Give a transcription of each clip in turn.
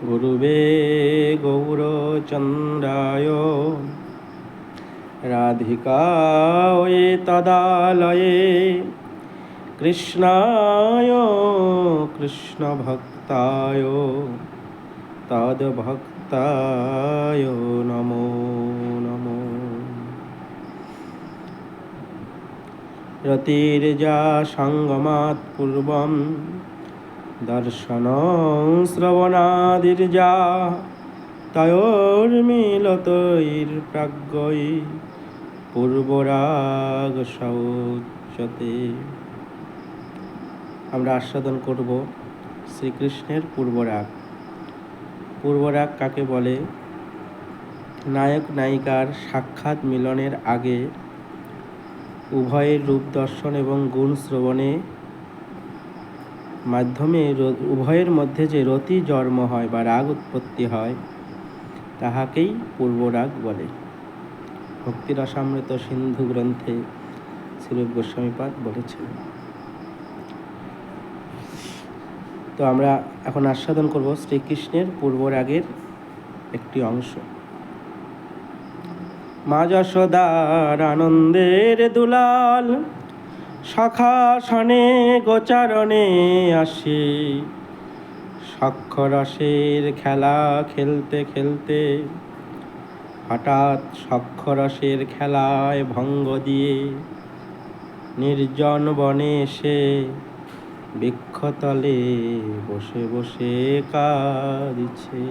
গুরুবে গৌরচন্দ্রায় রাধিকায় তদালয়ে কৃষ্ণায় কৃষ্ণভক্তায় তদ্ভক্তায় নমো নমো। রতির্যা সঙ্গমাৎ পূর্বম দর্শন শ্রবণাদির্যা তয়োর্মিলতৈর্প্রাজ্ঞৈ পূর্বরাগ সৌচ্যতে। আমরা আস্বাদন করব শ্রীকৃষ্ণের পূর্বরাগ। পূর্বরাগ কাকে বলে? নায়ক নায়িকার সাক্ষাৎ মিলনের আগে উভয়ের রূপ দর্শন এবং গুণ শ্রবণে মাধ্যমে উভয়ের মধ্যে যে রতি জন্ম হয় বা রাগ উৎপত্তি হয় তাহাকেই পূর্বরাগ বলে। ভক্তিরসামৃত সিন্ধু গ্রন্থে শ্রীরূপ গোস্বামীপাদ বলেছেন। তো আমরা এখন আস্বাদন করব শ্রীকৃষ্ণের পূর্বরাগের একটি অংশ। মা যশোদার আনন্দের দুলাল সখাসনে গোচারণে আসে, সখ্যরসের খেলা খেলতে খেলতে হঠাৎ সখ্যরসের খেলায় ভঙ্গ দিয়ে নির্জন বনে এসে বৃক্ষতলে বসে বসে কাঁদিছে।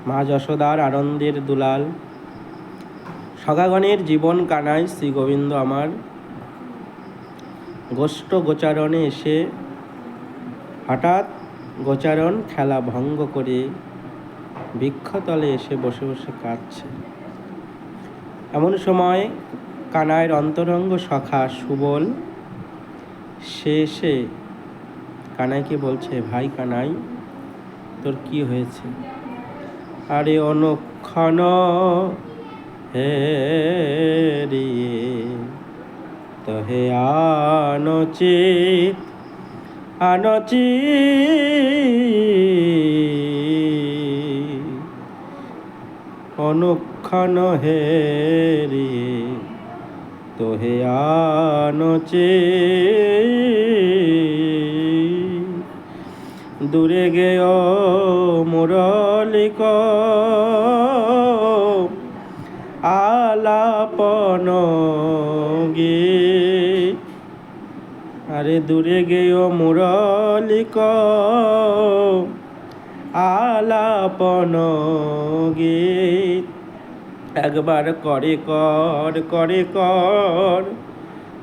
মা যশোদার আনন্দের দুলাল সখাগণের জীবন কানায় শ্রী গোবিন্দ আমার গোষ্ঠ গোচারণে এসে হঠাৎ গোচারণ খেলা ভঙ্গ করে বৃক্ষতলে এসে বসে বসে কাঁদছে। এমন সময় কানাইয়ের অন্তরঙ্গ সখা সুবল সে এসে কানাইকে বলছে, ভাই কানাই, তোর কি হয়েছে? আরে অনুক্ষণ হে রিয়ে তহে আনচিত আনচিত অনুক্ষণ হে রিয়ে তোহে আনচিত দূরে গেয় মুরলিক আলাপন গীত। আরে দূরে গেয় মুরলিক আলাপন গীত। একবার করে কর করে কর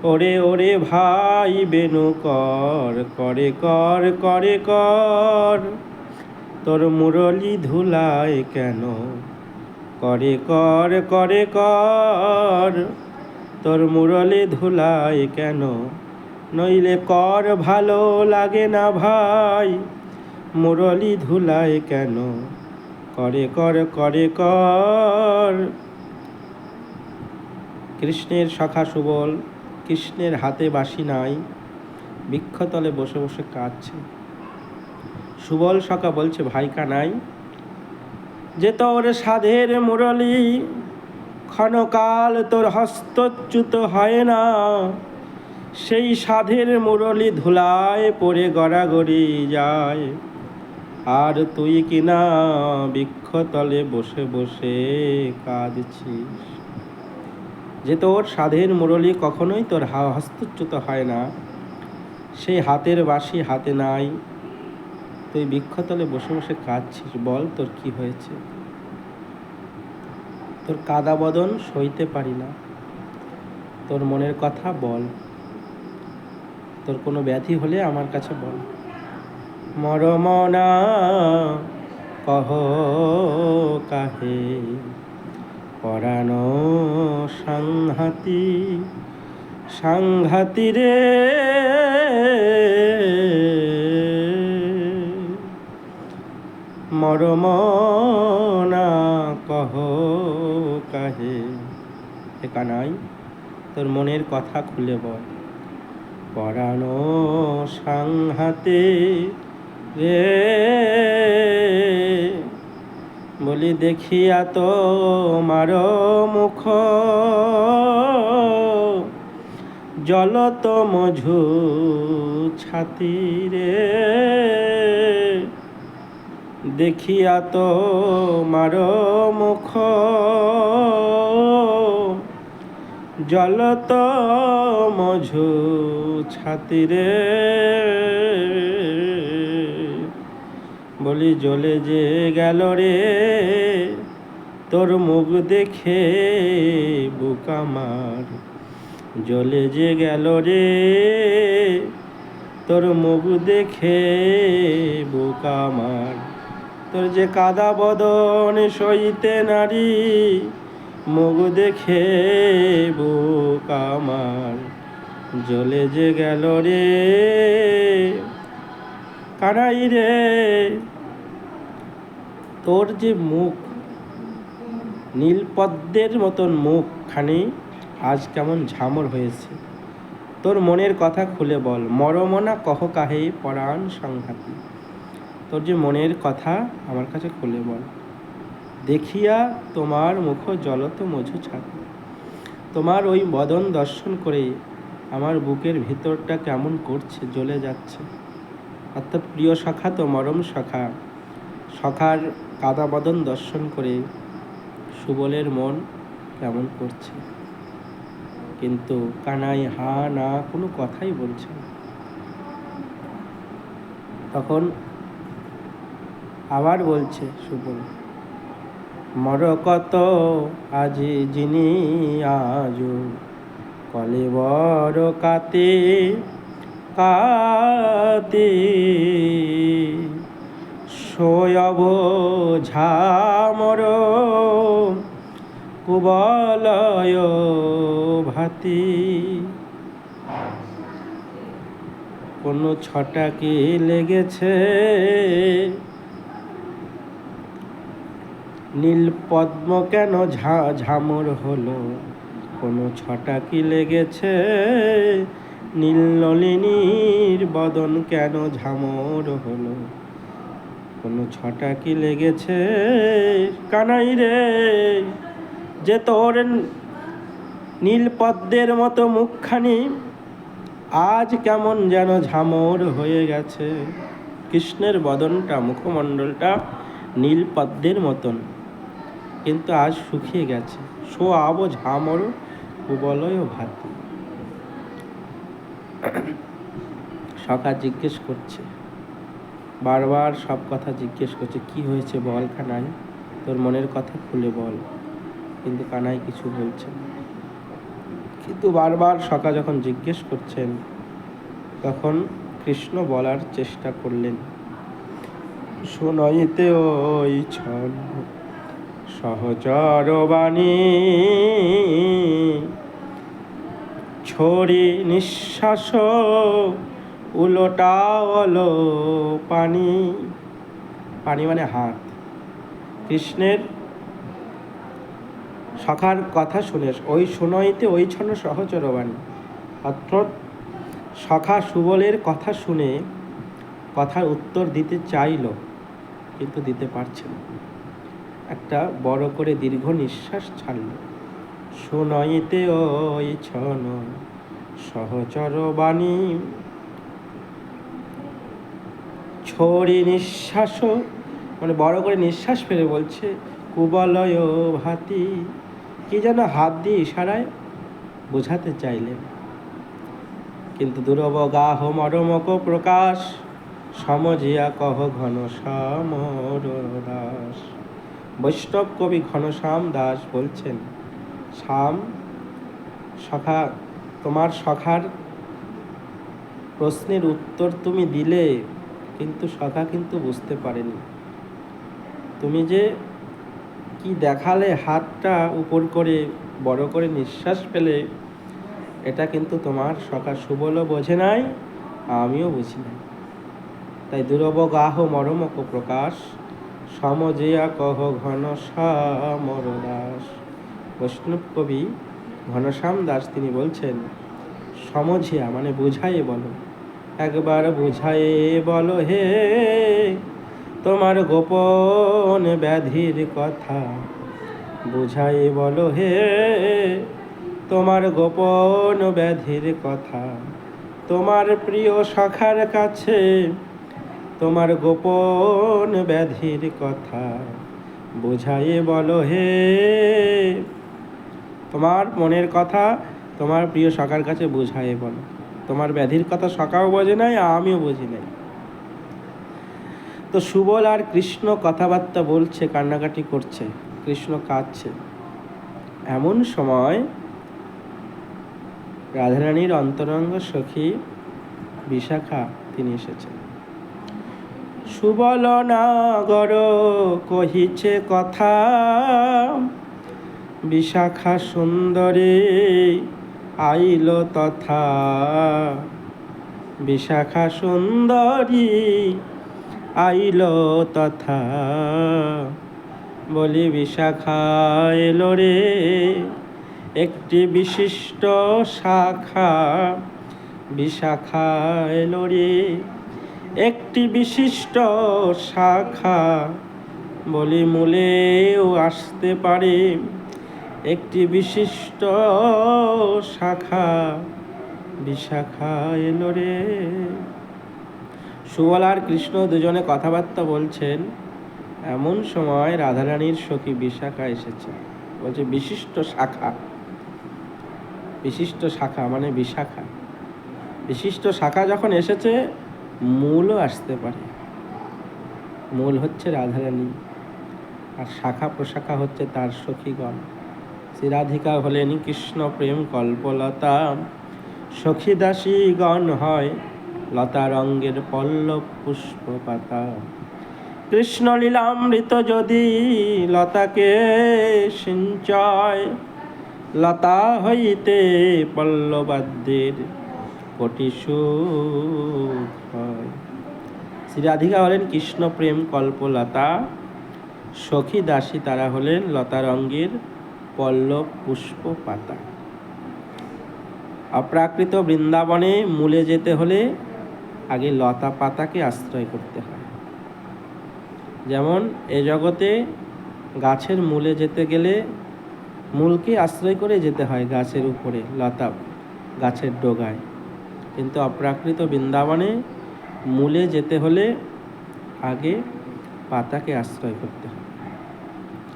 ওরে ওরে ভাই বেনু কর করে কর করে কর তোর মুরলি ধুলায় কেন করে কর করে কর তোর মুরলি ধুলায় কেন নইলে কর ভালো লাগে না ভাই মুরলি ধুলায় কেন করে কর করে কর। কৃষ্ণের সখা সুবল কৃষ্ণের হাতে বাঁশি নাই, বৃক্ষতলে বসে বসে কাঁদছে। সুবল সখা বলছে, ভাই কানাই, যে তোর সাধের মুরলি ক্ষণকাল তোর হস্তচ্যুত হয় না, সেই সাধের মুরলি ধুলায় পড়ে গড়াগড়ি যায়, আর তুই কিনা বৃক্ষতলে বসে বসে কাঁদছিস। যে তোর সাধের মুরলি কখনোই তোর হস্তচ্যুত হয় না, সেই হাতের বাঁশি হাতে নাই, তুই বৃক্ষতলে বসে বসে কাঁদছিস। বল তোর কি হয়েছে? তোর কাদা বদন সইতে পারি না, তোর মনের কথা বল, তোর কোনো ব্যাধি হলে আমার কাছে বল। মরমনা কহ কাহে পরাণ সাংঘাতি সাংঘাতি রে মরমনা কহ কাহে। হে কানাই, তোর মনের কথা খুলে বল। পরাণ সাংঘাতে রে, বলি দেখিয়া তোমার মুখ জলত মঝু ছাতি রে, দেখিয়া তোমার মুখ জলত মঝু ছাতি রে, বলি জ্বলে যে গেল রে তোর মুখ দেখে বুক আমার, জ্বলে যে গেল রে তোর মুখ দেখে বুক আমার, তোর যে কাদা বদন সইতে নারী মুখ দেখে বুক আমার, জ্বলে যে গেল রে কানাই রে, তোর যে মুখ নীলপদ্মের মতন মুখখানি আজ কেমন ঝামর হয়েছে, তোর মনের কথা খুলে বল, মরমনা কহ কাহে পরাণ সংঘাতি, তোর যে মনের কথা আমার কাছে খুলে বল, দেখিয়া তোমার মুখ জলত মঝু ছাতি, তোমার ওই বদন দর্শন করে আমার বুকের ভিতরটা কেমন করছে, জ্বলে যাচ্ছে। অর্থাৎ প্রিয় সখা তো মরম সখা, সখার কাদা বদন দর্শন করে সুবলের মন কেমন করছে, কিন্তু কানাই হা না কোনো কথাই বলছে না। তখন আবার বলছে সুবল, মর কত আজি যিনি আজ কলেবর কাতে কাতে, শোয়ব ঝামর কুবলয় ভাতি, কোনো ছটা কি লেগেছে নীল পদ্ম কেন ঝামর হলো, কোনো ছটা কি লেগেছে নীল নলিনীর বদন কেন ঝামর হলো, কোনো ছটা কি লেগেছে কানাই রে, যে তোর নীল পদ্মের মতো মুখখানি আজ কেমন যেন ঝামর হয়ে গেছে। কৃষ্ণের বদনটা মুখমণ্ডলটা নীল পদ্মের মতন, কিন্তু আজ শুকিয়ে গেছে। সো আব ঝামর কুবলয় ভাতি। সখা জিজ্ঞেস করছে, বারবার সব কথা জিজ্ঞেস করছে, কি হয়েছে বল কানাই, তোর মনের কথা খুলে বল। কিন্তু কানাই কিছু বলছে না। কিন্তু বারবার সখা যখন জিজ্ঞেস করছেন, তখন কৃষ্ণ বলার চেষ্টা করলেন, শোনাইতে ওই ছন সহচর বাণী, ছড়ি নিঃশ্বাস উলোটাওল পানি, পানি মানে হাত। কৃষ্ণের সখার কথা শুনে ওই শোনাইতে ওই ছন সহচর বাণী, অর্থাৎ সখা সুবলের কথা শুনে কথার উত্তর দিতে চাইল, কিন্তু দিতে পারছে না। একটা বড় করে দীর্ঘ নিঃশ্বাস ছাড়ল। শোনাইতে ওই ছন সহচর বাণী, ছড়ি নিঃশ্বাস মানে বড় করে নিঃশ্বাস ফেলে বলছে, কুবলয় ভাতি, কি যেন হাত দিয়ে ইশারায় বোঝাতে চাইলেন। কিন্তু দুরব গাহ মরমক প্রকাশ, সমজিয়া কহ ঘনশ্যাম দাস। বৈষ্ণব কবি ঘনশ্যাম দাস বলছেন, শ্যাম সখা, তোমার সখার প্রশ্নের উত্তর তুমি দিলে, কিন্তু সখা কিন্তু বুঝতে পারেনি। তুমি যে কি দেখালে, হাতটা উপর করে বড় করে নিঃশ্বাস ফেলে, এটা কিন্তু তোমার সখা সুবলও বোঝে নাই, আমিও বুঝি নাই। তাই দুরব গাহ মরমক প্রকাশ, সমজিয়া কহ ঘনশ্যাম দাস। বৈষ্ণব কবি ঘনশ্যাম দাস তিনি বলছেন, সমঝিয়া মানে বুঝাইয়ে বলো, একবার বুঝায়ে বলো হে তোমার গোপন ব্যাধির কথা, বুঝায়ে বলো হে তোমার গোপন ব্যাধির কথা। তোমার প্রিয় সখার কাছে তোমার গোপন ব্যাধির কথা, বুঝায়ে বলো হে। তোমার মনের কথা তোমার প্রিয় সখার কাছে বুঝায়ে বলো। তোমার ব্যাধির কথা সখাও বোঝে নাই, আমিও বুঝি নাই। তো সুবল আর কৃষ্ণ কথাবার্তা বলছে, কান্নাকাটি করছে, কৃষ্ণ কাঁদছে। এমন সময় রাধারানীর অন্তরঙ্গ সখী বিশাখা তিনি এসেছেন। সুবল নাগর কহিছে কথা, বিশাখা সুন্দরী আইল তথা। বিশাখা সুন্দরী আইল তথা, বলি বিশাখা এলো রে একটি বিশিষ্ট শাখা। বিশাখা এলো রে একটি বিশিষ্ট শাখা, বলি মূলেও আসতে পারে একটি বিশিষ্ট শাখা। বিশাখা এলো রে। সুবল আর কৃষ্ণ দুজনে কথাবার্তা বলছেন। এমন সময় রাধারানীর সখী বিশাখা এসেছে। বলছে বিশিষ্ট শাখা। বিশিষ্ট শাখা মানে বিশাখা। বিশিষ্ট শাখা যখন এসেছে, মূলও আসতে পারে। মূল হচ্ছে রাধারানী, আর শাখা প্রশাখা হচ্ছে তার সখীগণ। শ্রী রাধিকা হলেন কৃষ্ণ প্রেম কল্পলতা, সখী দাসীগণ হয় লতা রঙ্গের পল্লব পুষ্প পাতা। কৃষ্ণ লীলামৃত যদি লতাকে সিঞ্চয়, লতা হইতে পল্লবাদ্যের কোটি সুখ হয়। শ্রী রাধিকা হলেন কৃষ্ণ প্রেম কল্পলতা, সখী দাসী তারা হলেন লতা রঙ্গের পল্লব পুষ্প পাতা। অপ্রাকৃত বৃন্দাবনে মূলে যেতে হলে আগে লতা পাতাকে আশ্রয় করতে হয়। যেমন এ জগতে গাছের মূলে যেতে গেলে মূলকে আশ্রয় করে যেতে হয়, গাছের উপরে লতা গাছের ডগায়। কিন্তু অপ্রাকৃত বৃন্দাবনে মূলে যেতে হলে আগে পাতাকে আশ্রয় করতে হবে।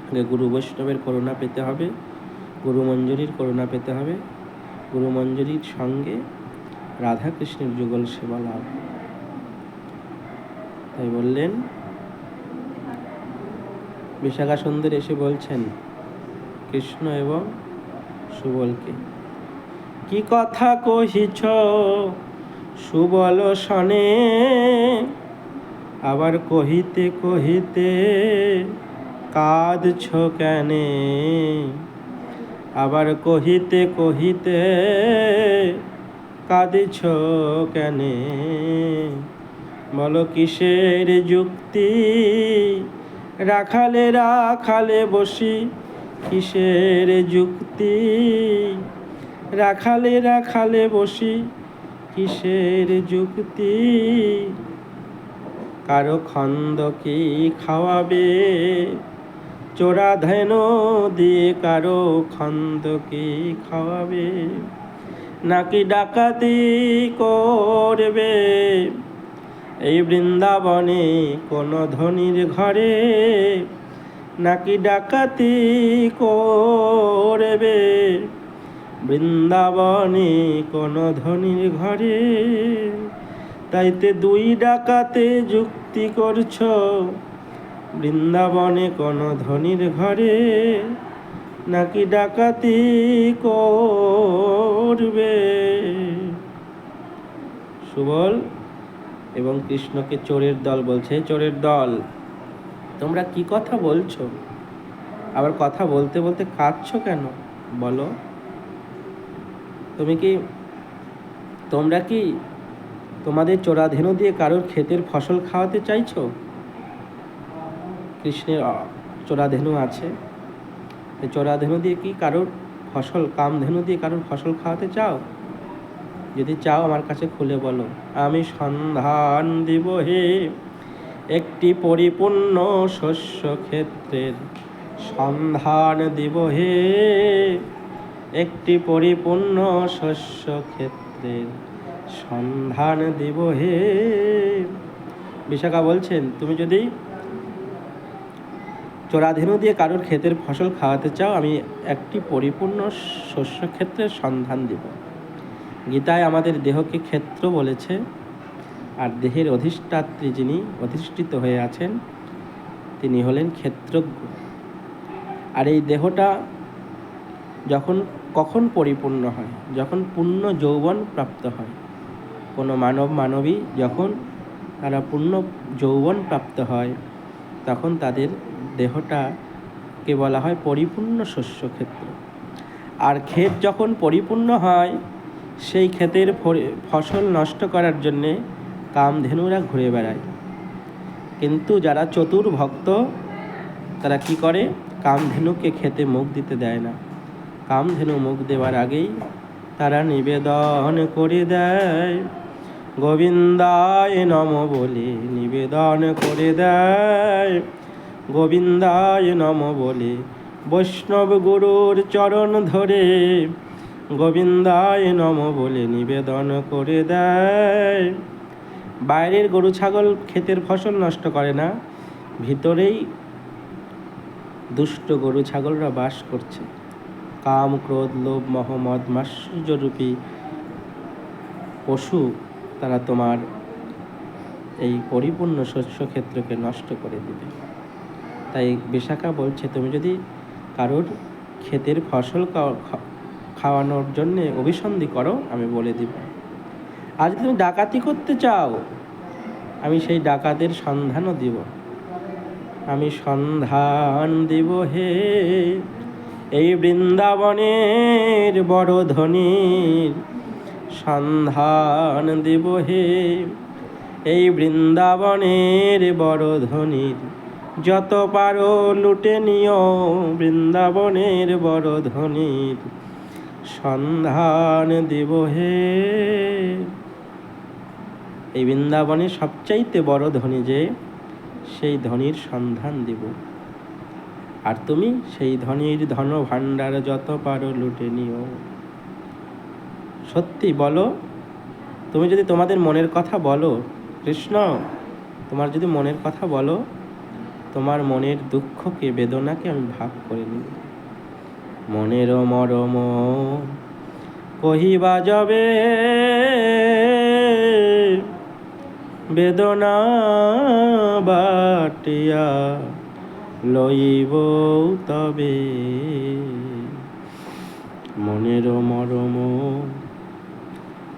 আগে গুরু বৈষ্ণবের করুণা পেতে হবে, গুরু মঞ্জুরির করুণা পেতে হবে, গুরু মঞ্জুরির সঙ্গে রাধাকৃষ্ণের যুগল সেবা লাভ। তাই বললেন, বিশাখা সুন্দর এসে বলছেন কৃষ্ণ এবং সুবলকে, কি কথা কহিছ সুবল শনে, আবার কহিতে কহিতে কাঁদছ কেনে। আবার কহিতে কহিতে কাঁদছ কেনে, বলো কিসের যুক্তি রাখালে রাখালে বসি। কিসের যুক্তি রাখালে রাখালে বসি, কিসের যুক্তি। কারো খন্দ কি খাওয়াবে চোরা ধেন দিয়ে, কারো খন্দ কি খাওয়াবে। নাকি ডাকাতি করবে এই বৃন্দাবনে কোন ধনীর ঘরে। নাকি ডাকাতি করবে বৃন্দাবনে কোন ধনীর ঘরে। তাইতে দুই ডাকাতে যুক্তি করছ বৃন্দাবনে কোন ধনীর ঘরে। নাকি ডাকাতি করবে। সুবল এবং কৃষ্ণকে চোরের দল বলছে, চোরের দল তোমরা কি কথা বলছো, আবার কথা বলতে বলতে কাঁদছো কেন বলো। তোমরা কি তোমাদের চোরাধেনু দিয়ে কারোর ক্ষেতের ফসল খাওয়াতে চাইছো? কৃষ্ণের চোরাধেনু আছে, চোরাধেনু দিয়ে কি কারোর ফসল, কামধেনু দিয়ে কারোর ফসল খাওয়াতে চাও? যদি চাও আমার কাছে খুলে বলো। আমি সন্ধান দিব হে একটি পরিপূর্ণ শস্য ক্ষেত্রের, সন্ধান দিব হে একটি পরিপূর্ণ শস্য ক্ষেত্রের, সন্ধান দিব হে। বিশাখা বলছেন, তুমি যদি চোরাধেনু দিয়ে কারোর ক্ষেতের ফসল খাওয়াতে চাও, আমি একটি পরিপূর্ণ শস্য ক্ষেত্রের সন্ধান দিব। গীতায় আমাদের দেহকে ক্ষেত্র বলেছে, আর দেহের অধিষ্ঠাত্রী যিনি অধিষ্ঠিত হয়ে আছেন তিনি হলেন ক্ষেত্রজ্ঞ। আর এই দেহটা কখন পরিপূর্ণ হয়? যখন পূর্ণ যৌবন প্রাপ্ত হয়। কোনো মানবী যখন তারা পূর্ণ যৌবন প্রাপ্ত হয়, তখন তাদের দেহটাকে বলা হয় পরিপূর্ণ শস্য ক্ষেত্র। আর ক্ষেত যখন পরিপূর্ণ হয়, সেই ক্ষেতের ফসল নষ্ট করার জন্যে কামধেনুরা ঘুরে বেড়ায়। কিন্তু যারা চতুর ভক্ত, তারা কি করে? কামধেনুকে খেতে মুখ দিতে দেয় না। কামধেনু মুখ দেওয়ার আগেই তারা নিবেদন করে দেয়, গোবিন্দায় নম বলে নিবেদন করে দেয়, গোবিন্দায় নম বলে বৈষ্ণব গুরুর চরণ ধরে গোবিন্দায় নম বলে নিবেদন করে দেয়। বাইরের গরু ছাগল ক্ষেতের ফসল নষ্ট করে না, ভিতরেই দুষ্ট গরু ছাগলরা বাস করছে। কাম, ক্রোধ, লোভ, মোহ, মদ, মাৎসর্যরূপী পশু, তারা তোমার এই পরিপূর্ণ শস্য ক্ষেত্রকে নষ্ট করে দেবে। তাই বিশাখা বলছে, তুমি যদি কারোর ক্ষেতের ফসল খাওয়ানোর জন্যে অভিসন্ধি করো, আমি বলে দিব। আর যদি তুমি ডাকাতি করতে চাও, আমি সেই ডাকাতের সন্ধানও দিব। আমি সন্ধান দিব হে এই বৃন্দাবনের বড় ধনীর, সন্ধান দিব হে এই বৃন্দাবনের বড় ধনীর, যত পারো লুটে নিও বৃন্দাবনের বড় ধনীর, সন্ধান দিব হে। এই বৃন্দাবনের সবচাইতে বড় ধনী যে, সেই ধনীর সন্ধান দিব। আর তুমি সেই ধনীর ধন ভাণ্ডার যত পারো লুটে নিও। সত্যি বলো, তুমি যদি তোমাদের মনের কথা বলো, কৃষ্ণ তোমার যদি মনের কথা বলো, তোমার মনের দুঃখকে, বেদনাকে আমি ভাগ করে নিব। মনের মরম কহিবা যাবে, বেদনা বাটিয়া লইব তবে। মনের মরম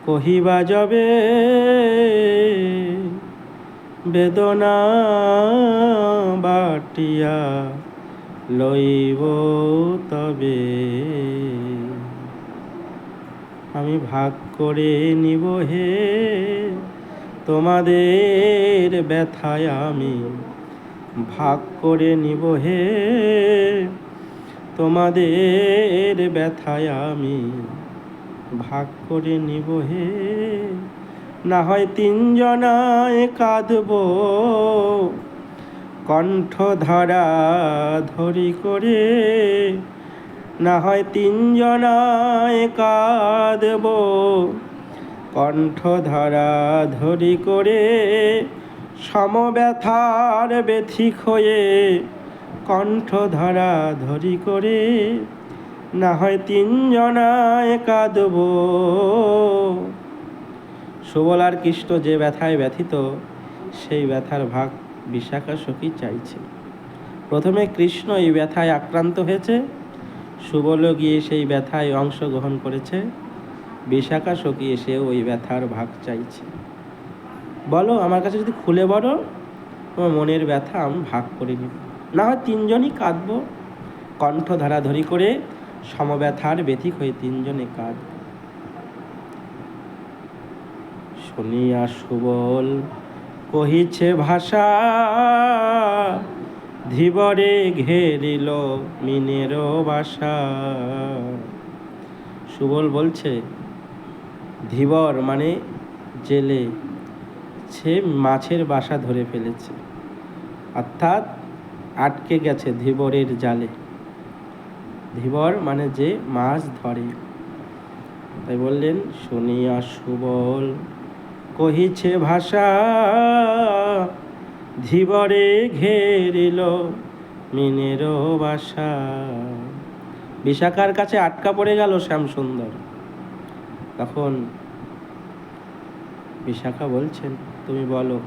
কহিবা যাবে, বেদনা বাটিয়া লইব তবে। আমি ভাগ করে নিব হে তোমাদের ব্যথায়, আমি ভাগ করে নিব হে তোমাদের ব্যথায়, আমি ভাগ করে নিব হে। না হয় তিনজনায় কাঁদব কণ্ঠ ধরা ধরি করে, না হয় তিনজনায় কাঁদব কণ্ঠ ধরা ধরি করে, সমব্যথার ব্যথিক হয়ে কণ্ঠ ধরা ধরি করে, না হয় তিনজনায় কাঁদব। সুবল আর কৃষ্ণ যে ব্যথায় ব্যথিত, সেই ব্যথার ভাগ বিশাখা সখী চাইছে। প্রথমে কৃষ্ণ এই ব্যথায় আক্রান্ত হয়েছে, সুবলও গিয়ে সেই ব্যথায় অংশগ্রহণ করেছে, বিশাখা সখী এসে ওই ব্যথার ভাগ চাইছে। বলো, আমার কাছে যদি খুলে বলো, তোমার মনের ব্যথা আমি ভাগ করে নিব। না হয় তিনজনই কাঁদব কণ্ঠ ধরাধরি করে, সমব্যথার ব্যথিক হয়ে তিনজনে কাঁদব। শুনিয়া সুবল কহিছে ভাষা, ধীবরে ঘেরিল মিনের বাসা। সুবল বলছে, ধীবর মানে জেলে, সে মাছের বাসা ধরে ফেলেছে, অর্থাৎ আটকে গেছে ধীবরের জালে। ধীবর মানে যে মাছ ধরে। তাই বললেন, শুনিয়া সুবল কহিছে ভাষা, ধীবরে ঘেরিল মিনের বাসা। বিশাখার কাছে আটকা পড়ে গেল শ্যামসুন্দর। তখন বিশাখা বলছেন, তুমি বলো।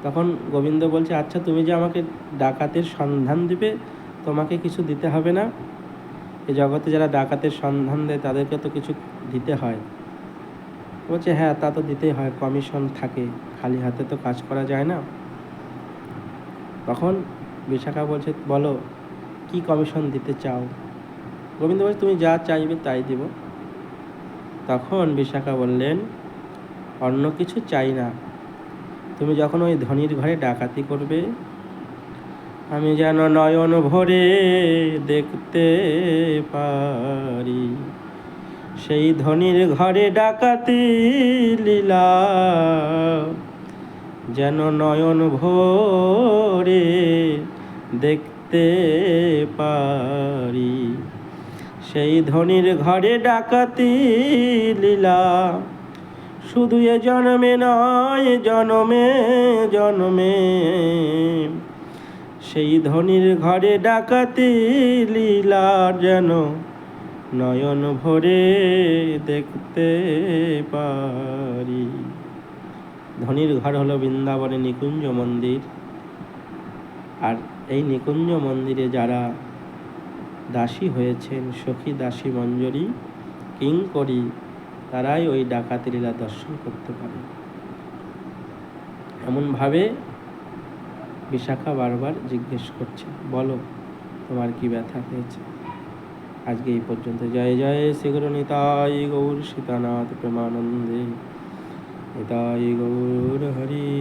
তখন গোবিন্দ বলছে, আচ্ছা তুমি যে আমাকে ডাকাতের সন্ধান দিবে, তোমাকে কিছু দিতে হবে না? এই জগতে যারা ডাকাতের সন্ধান দেয় তাদেরকে তো কিছু দিতে হয়। বলছে, হ্যাঁ তা তো দিতেই হয়, কমিশন থাকে, খালি হাতে তো কাজ করা যায় না। তখন বিশাখা বলছে, বলো কি কমিশন দিতে চাও? গোবিন্দ বলছে, তুমি যা চাইবে তাই দিব। তখন বিশাখা বললেন, অন্য কিছু চাই না, তুমি যখন ওই ধনির ঘরে ডাকাতি করবে, আমি যেন নয়ন ভরে দেখতে পারি সেই ধনির ঘরে ডাকাতি লীলা, যেন নয়ন ভরে দেখতে পারি সেই ধনির ঘরে ডাকাতি লীলা। শুধু এ জন্মে নয়, জন্মে জন্মে সেই ধনির ঘরে ডাকাতি লীলা, যেন নয়ন ভরে দেখতে পারি। ধনির ঘর হলো বৃন্দাবনে নিকুঞ্জ মন্দির। আর এই নিকুঞ্জ মন্দিরে যারা দাসী হয়েছেন, সখী দাসী মঞ্জরী কিঙ্করী, তারাই ওই ডাকাতি লীলা দর্শন করতে পারে। এমনভাবে বিশাখা বারবার জিজ্ঞেস করছে, বলো তোমার কি ব্যথা হয়েছে। আজকে এই পর্যন্ত। জয় জয় শ্রী গুরু নিতাই গৌর সীতানাথ প্রেমানন্দে। নিতাই গৌর হরি।